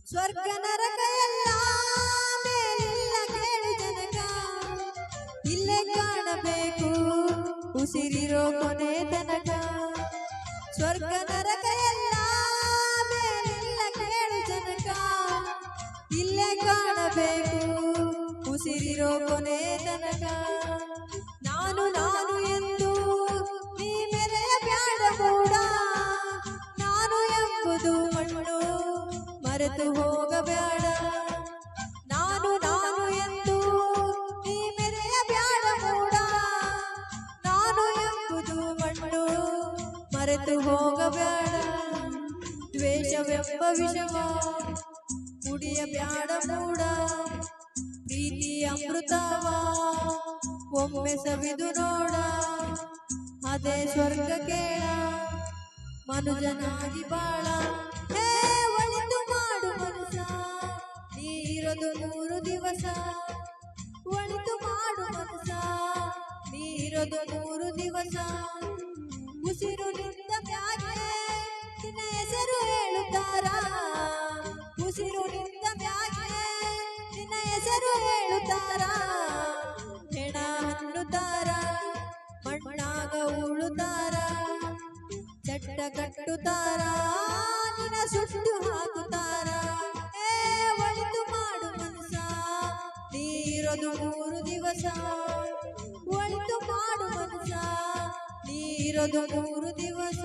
ಸ್ವರ್ಗ ನರಕ ಎಲ್ಲ ಮೇಲಿಲ್ಲ ಕೇಳು ಜನಕ, ಇಲ್ಲೇ ಕಾಣಬೇಕು ಉಸಿರಿರೋ ಕೊನೆ ತನಕ. ಸ್ವರ್ಗ ನರಕ ಎಲ್ಲ ಮೇಲಿಲ್ಲ ಕೇಳು ಜನಕ, ಇಲ್ಲೇ ಕಾಣಬೇಕು ಉಸಿರಿರೋ ಕೊನೆ ತನಕ. ನಾನು ನಾನು ಎಂದು ನೀ ಮೆರೆಯ ಬ್ಯಾಡ ಮೂಡ, ನಾನು ಎಂಬುದು ಮಣ್ಣು ಮರೆತು ಹೋಗಬೇಡ. ನಾನು ನಾನು ಎಂದು ನೀ ಮೆರೆಯ ಬ್ಯಾಡ ಮೂಡ, ನಾನು ಎಂಬುದು ಮಣ್ಣು ಮರೆತು ಹೋಗಬೇಡ. ದ್ವೇಷವೆಂಬ ವಿಷವ ಕುಡಿಯ ಬ್ಯಾಡ ಮೂಡ, ಪ್ರೀತಿ ಅಮೃತವ ಒಮ್ಮೆ ಸವಿದು ನೋಡ. ಅದೇ ಸ್ವರ್ಗ ಕೇಳ ಮನುಜನಾಗಿ ಬಾಳ. ಹೇ ಒಳಿತು ಮಾಡು ಮನಸ, ನೀರದು 3 ದಿವಸ. ಒಳಿತು ಮಾಡು ಮನಸ, ನೀರದು 3 ದಿವಸ. ಉಸಿರು ನಿಂತ ಮ್ಯಾಗೆ ನಿನ್ನ ಹೆಸರು ಹೇಳುತ್ತಾರ, ಉಸಿರು ನಿಂತ ಮ್ಯಾಗೆ ನಿನ್ನ ಹೆಸರು ಹೇಳುತ್ತಾರ. ಹೆಣ ಹಣ್ಣುತ್ತಾರ, ಮಣ್ಣಾಗ ಉಳುತ್ತಾರ, ಚಟ್ಟ ಕಟ್ಟುತ್ತಾರ, ನಿನ್ನ ಸುಟ್ಟು ಹಾಕುತ್ತಾರ. ಏ ಒಳಿತು ಮಾಡು ಮನಸ, ನೀರದು 3 ದಿವಸ. ಒಳಿತು ಮಾಡು ಮನಸ, ನೀರದು 3 ದಿವಸ.